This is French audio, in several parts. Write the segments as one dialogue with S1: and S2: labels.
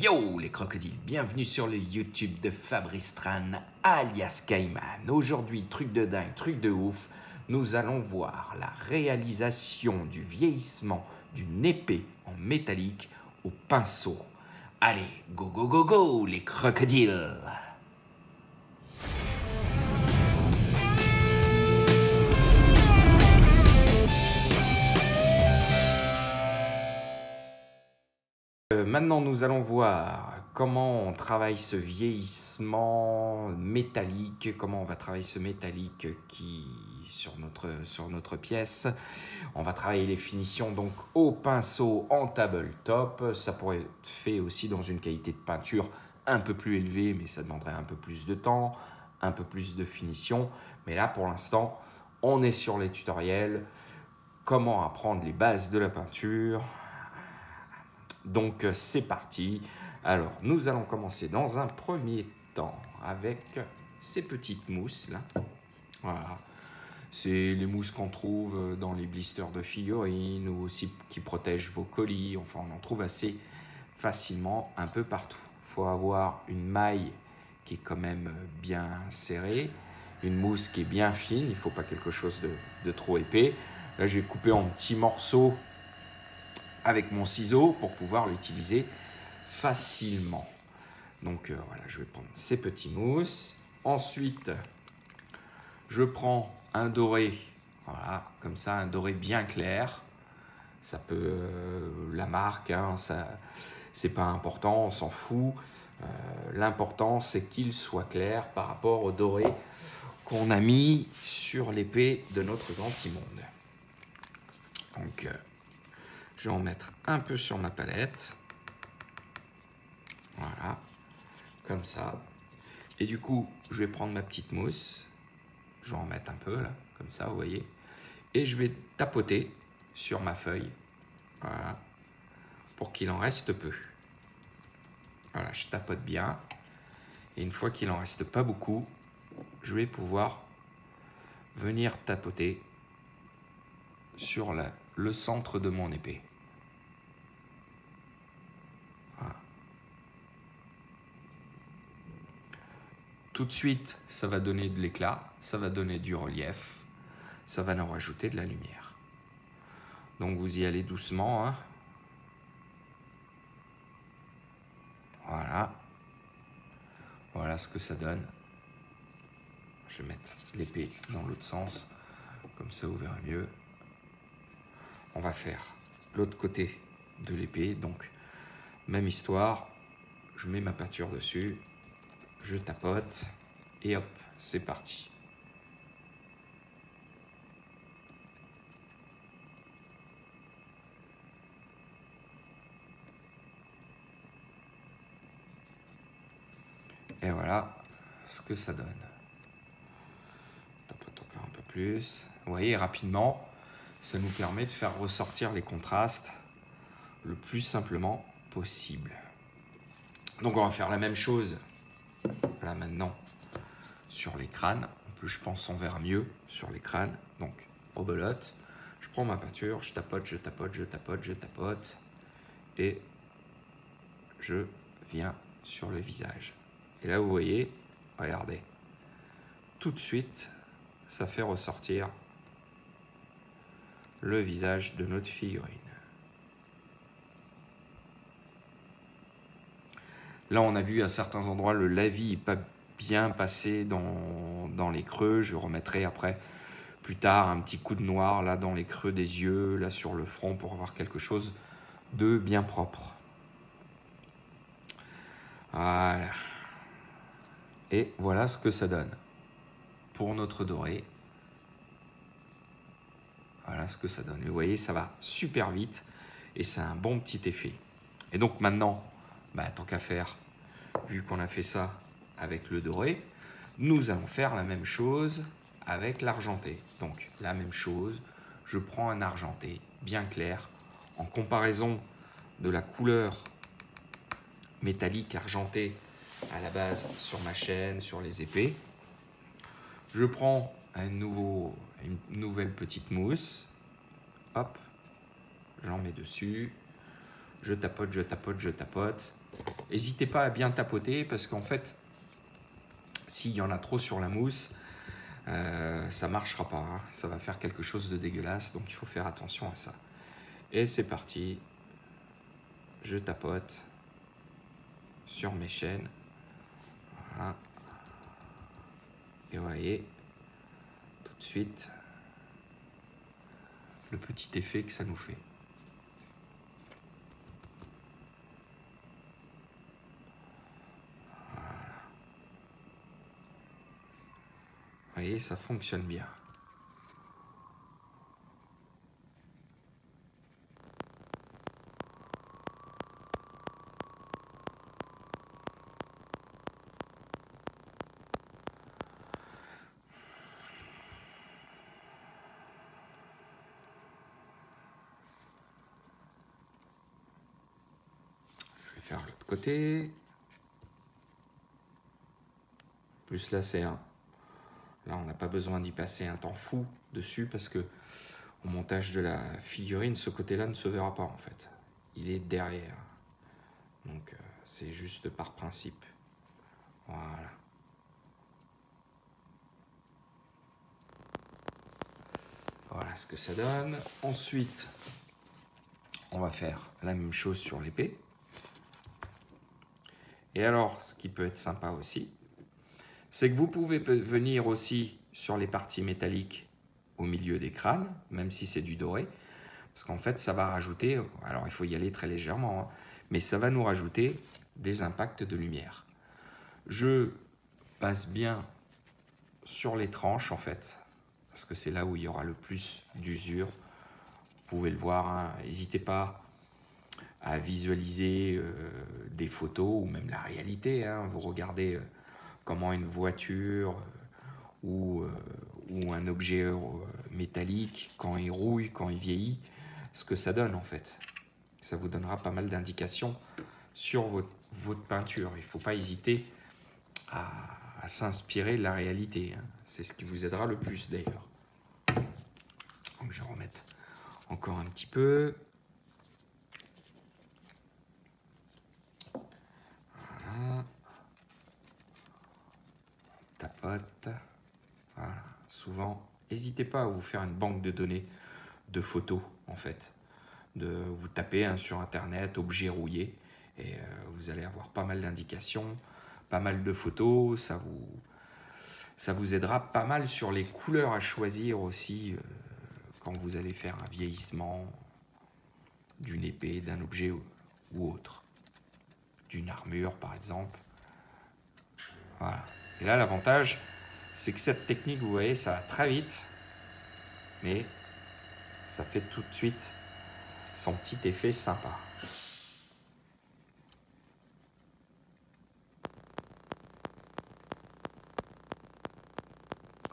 S1: Yo les crocodiles, bienvenue sur le YouTube de Fabrice Tran alias Cayman. Aujourd'hui, truc de dingue, truc de ouf, nous allons voir la réalisation du vieillissement d'une épée en métallique au pinceau. Allez, go go go go les crocodiles! Maintenant, nous allons voir comment on travaille ce vieillissement métallique, comment on va travailler ce métallique sur notre pièce. On va travailler les finitions donc au pinceau en tabletop. Ça pourrait être fait aussi dans une qualité de peinture un peu plus élevée, mais ça demanderait un peu plus de temps, un peu plus de finition. Mais là, pour l'instant, on est sur les tutoriels. Comment apprendre les bases de la peinture. Donc c'est parti. Alors nous allons commencer dans un premier temps avec ces petites mousses là. Voilà, c'est les mousses qu'on trouve dans les blisters de figurines ou aussi qui protègent vos colis. Enfin, on en trouve assez facilement un peu partout. Il faut avoir une maille qui est quand même bien serrée, une mousse qui est bien fine. Il ne faut pas quelque chose de trop épais. Là, j'ai coupé en petits morceaux avec mon ciseau pour pouvoir l'utiliser facilement. Donc voilà, je vais prendre ces petits mousses. Ensuite, je prends un doré, voilà, comme ça, un doré bien clair. Ça peut, la marque, hein, ça, c'est pas important, on s'en fout. L'important, c'est qu'il soit clair par rapport au doré qu'on a mis sur l'épée de notre grand immonde. Donc, je vais en mettre un peu sur ma palette. Voilà, comme ça. Et du coup, je vais prendre ma petite mousse. Je vais en mettre un peu, là, comme ça, vous voyez. Et je vais tapoter sur ma feuille. Voilà, pour qu'il en reste peu. Voilà, je tapote bien. Et une fois qu'il en reste pas beaucoup, je vais pouvoir venir tapoter sur le centre de mon épée. Tout de suite, ça va donner de l'éclat, ça va donner du relief, ça va nous rajouter de la lumière. Donc vous y allez doucement, hein. Voilà. Voilà ce que ça donne. Je vais mettre l'épée dans l'autre sens, comme ça vous verrez mieux. On va faire l'autre côté de l'épée, donc même histoire, je mets ma peinture dessus. Je tapote et hop, c'est parti. Et voilà ce que ça donne. Tapote encore un peu plus. Vous voyez, rapidement, ça nous permet de faire ressortir les contrastes le plus simplement possible. Donc on va faire la même chose là maintenant sur les crânes. En plus, je pense qu'on verra mieux sur les crânes. Donc, rebelote. Je prends ma peinture, je tapote, je tapote, je tapote, je tapote. Et je viens sur le visage. Et là, vous voyez, regardez. Tout de suite, ça fait ressortir le visage de notre figurine. Là, on a vu à certains endroits, le lavis n'est pas bien passé dans les creux. Je remettrai après, plus tard, un petit coup de noir là dans les creux des yeux, là sur le front, pour avoir quelque chose de bien propre. Voilà. Et voilà ce que ça donne pour notre doré. Voilà ce que ça donne. Et vous voyez, ça va super vite et c'est un bon petit effet. Et donc maintenant, tant qu'à faire, vu qu'on a fait ça avec le doré, nous allons faire la même chose avec l'argenté. Donc la même chose, je prends un argenté bien clair en comparaison de la couleur métallique argentée à la base sur ma chaîne, sur les épées. Je prends une nouvelle petite mousse, hop, j'en mets dessus, je tapote, je tapote, je tapote, N'hésitez pas à bien tapoter parce qu'en fait, s'il y en a trop sur la mousse, ça ne marchera pas. Hein. Ça va faire quelque chose de dégueulasse, donc il faut faire attention à ça. Et c'est parti. Je tapote sur mes chaînes. Voilà. Et vous voyez, tout de suite, le petit effet que ça nous fait. Voilà. Vous voyez, ça fonctionne bien. Faire l'autre côté. Plus là, c'est un. Là, on n'a pas besoin d'y passer un temps fou dessus parce que au montage de la figurine, ce côté-là ne se verra pas en fait. Il est derrière. Donc, c'est juste par principe. Voilà. Voilà ce que ça donne. Ensuite, on va faire la même chose sur l'épée. Et alors, ce qui peut être sympa aussi, c'est que vous pouvez venir aussi sur les parties métalliques au milieu des crânes, même si c'est du doré, parce qu'en fait, ça va rajouter, alors il faut y aller très légèrement, hein, mais ça va nous rajouter des impacts de lumière. Je passe bien sur les tranches, en fait, parce que c'est là où il y aura le plus d'usure. Vous pouvez le voir, hein, n'hésitez pas à visualiser des photos ou même la réalité. Hein. Vous regardez comment une voiture ou un objet métallique, quand il rouille, quand il vieillit, ce que ça donne en fait. Ça vous donnera pas mal d'indications sur votre peinture. Il ne faut pas hésiter à s'inspirer de la réalité. Hein. C'est ce qui vous aidera le plus d'ailleurs. Donc je vais remettre encore un petit peu. Voilà. Tapote. Voilà. Souvent, n'hésitez pas à vous faire une banque de données de photos en fait. Vous tapez hein, sur internet objet rouillé et vous allez avoir pas mal d'indications, pas mal de photos. Ça vous aidera pas mal sur les couleurs à choisir aussi quand vous allez faire un vieillissement d'une épée, d'un objet ou autre, d'une armure par exemple. Voilà. Et là l'avantage c'est que cette technique, vous voyez, ça va très vite, mais ça fait tout de suite son petit effet sympa.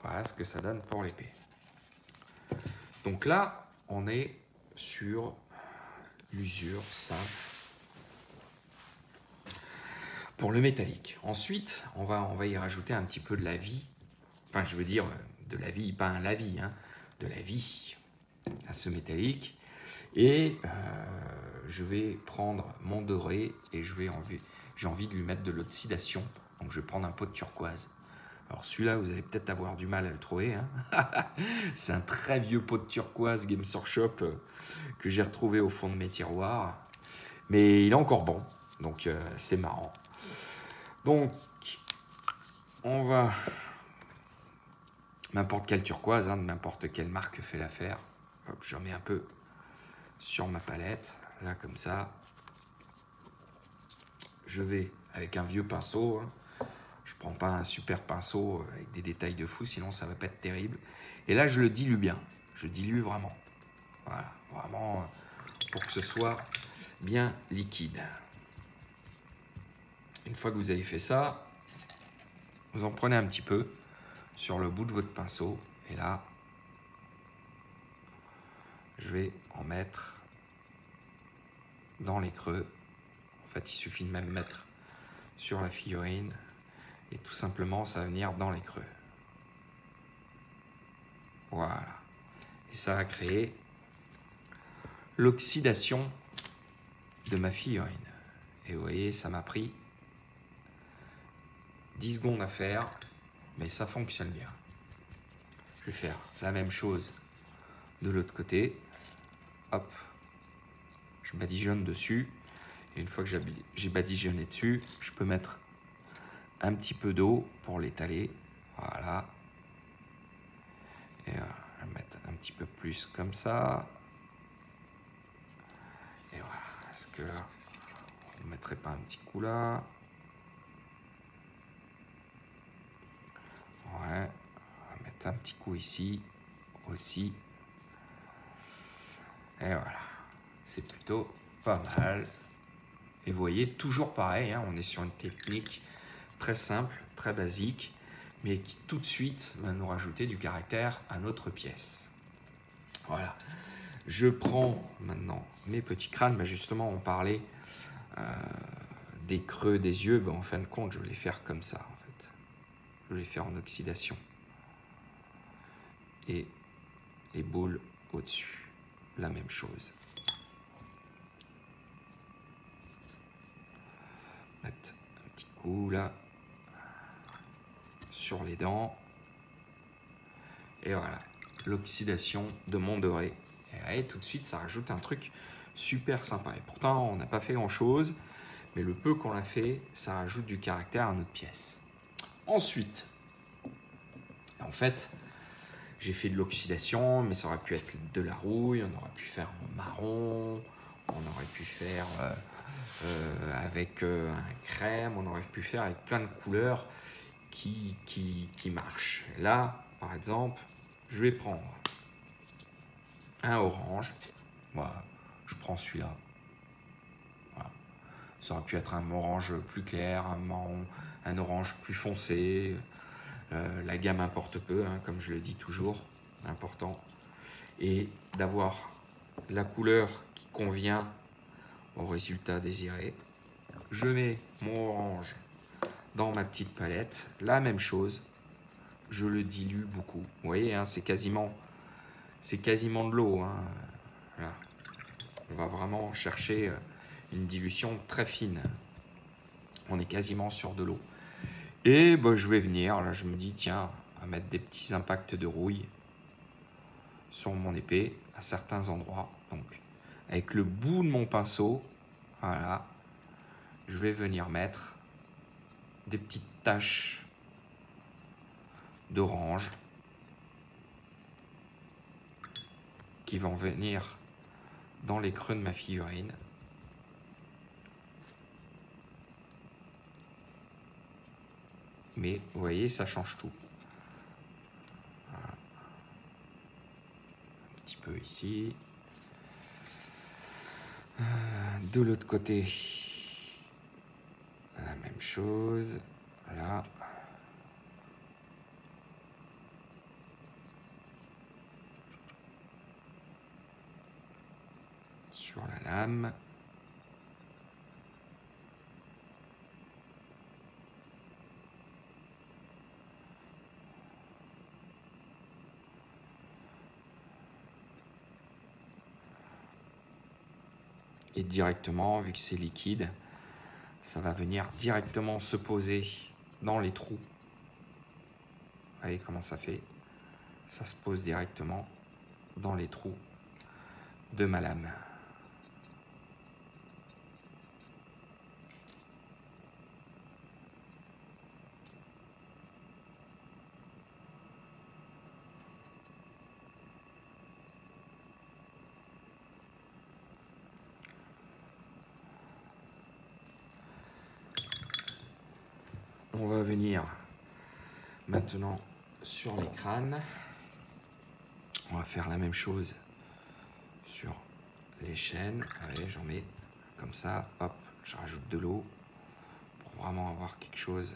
S1: Voilà ce que ça donne pour l'épée. Donc là, on est sur l'usure simple pour le métallique. Ensuite, on va y rajouter un petit peu de la vie. Enfin, je veux dire de la vie, pas un lavis, hein, de la vie à ce métallique. Et je vais prendre mon doré et j'ai envie de lui mettre de l'oxydation. Donc je vais prendre un pot de turquoise. Alors celui-là, vous allez peut-être avoir du mal à le trouver. Hein. C'est un très vieux pot de turquoise Games Workshop que j'ai retrouvé au fond de mes tiroirs. Mais il est encore bon, donc c'est marrant. Donc, on va... N'importe quelle turquoise, hein, n'importe quelle marque fait l'affaire. J'en mets un peu sur ma palette, là comme ça. Je vais avec un vieux pinceau. Hein. Je ne prends pas un super pinceau avec des détails de fou, sinon ça va pas être terrible. Et là, je le dilue bien. Je dilue vraiment. Voilà, vraiment pour que ce soit bien liquide. Une fois que vous avez fait ça, vous en prenez un petit peu sur le bout de votre pinceau. Et là, je vais en mettre dans les creux. En fait, il suffit de même mettre sur la figurine. Et tout simplement, ça va venir dans les creux. Voilà. Et ça va créer l'oxydation de ma figurine. Et vous voyez, ça m'a pris 10 secondes à faire, mais ça fonctionne bien. Je vais faire la même chose de l'autre côté. Hop, je badigeonne dessus. Et une fois que j'ai badigeonné dessus, je peux mettre un petit peu d'eau pour l'étaler. Voilà. Et je vais mettre un petit peu plus comme ça. Et voilà. Est-ce que là, on ne mettrait pas un petit coup là? Ouais. On va mettre un petit coup ici aussi. Et voilà. C'est plutôt pas mal. Et vous voyez, toujours pareil, hein, on est sur une technique très simple, très basique, mais qui tout de suite va nous rajouter du caractère à notre pièce. Voilà. Je prends maintenant mes petits crânes. Justement, on parlait des creux des yeux. En fin de compte, je vais les faire comme ça. En fait. Je vais les faire en oxydation. Et les boules au-dessus, la même chose. Mettre un petit coup là sur les dents. Et voilà, l'oxydation de mon doré. Et tout de suite, ça rajoute un truc super sympa. Et pourtant, on n'a pas fait grand-chose, mais le peu qu'on a fait, ça rajoute du caractère à notre pièce. Ensuite, en fait, j'ai fait de l'oxydation, mais ça aurait pu être de la rouille, on aurait pu faire en marron, on aurait pu faire avec un crème, on aurait pu faire avec plein de couleurs qui marchent. Là, par exemple, je vais prendre un orange. Voilà, je prends celui-là. Voilà. Ça aurait pu être un orange plus clair, un marron, un orange plus foncé. La gamme importe peu, hein, comme je le dis toujours, important. Et d'avoir la couleur qui convient au résultat désiré. Je mets mon orange dans ma petite palette. La même chose, je le dilue beaucoup. Vous voyez, hein, c'est quasiment de l'eau. Hein. Voilà. On va vraiment chercher une dilution très fine. On est quasiment sur de l'eau. Et je vais venir, là je me dis, tiens, à mettre des petits impacts de rouille sur mon épée à certains endroits. Donc, avec le bout de mon pinceau, voilà, je vais venir mettre des petites taches d'orange qui vont venir dans les creux de ma figurine. Mais vous voyez, ça change tout. Voilà. Un petit peu ici. De l'autre côté, la même chose. Voilà. Sur la lame. Et directement, vu que c'est liquide, ça va venir directement se poser dans les trous. Vous voyez comment ça fait? Ça se pose directement dans les trous de ma lame. On va venir maintenant sur les crânes. On va faire la même chose sur les chaînes. Allez, j'en mets comme ça. Hop, je rajoute de l'eau pour vraiment avoir quelque chose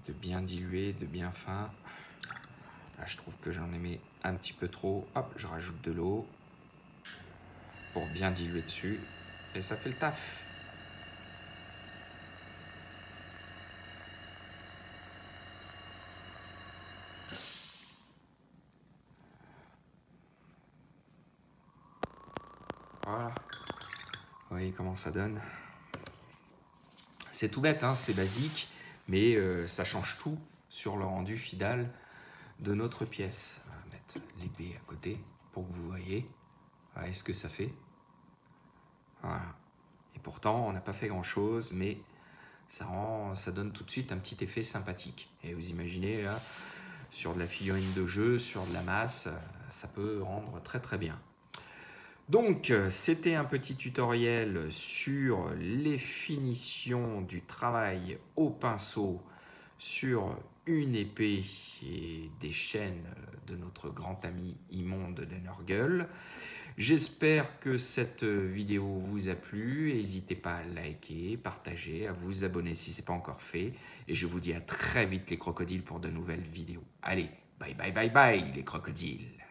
S1: de bien dilué, de bien fin. Là, je trouve que j'en ai mis un petit peu trop. Hop, je rajoute de l'eau pour bien diluer dessus. Et ça fait le taf. Voilà. Vous voyez comment ça donne. C'est tout bête, hein, c'est basique, mais ça change tout sur le rendu final de notre pièce. On va mettre l'épée à côté pour que vous voyez ce que ça fait. Voilà. Et pourtant, on n'a pas fait grand-chose, mais ça donne tout de suite un petit effet sympathique. Et vous imaginez, là, sur de la figurine de jeu, sur de la masse, ça peut rendre très très bien. Donc, c'était un petit tutoriel sur les finitions du travail au pinceau sur une épée et des chaînes de notre grand ami immonde d'Energull. J'espère que cette vidéo vous a plu. N'hésitez pas à liker, partager, à vous abonner si ce n'est pas encore fait. Et je vous dis à très vite les crocodiles pour de nouvelles vidéos. Allez, bye bye bye bye les crocodiles.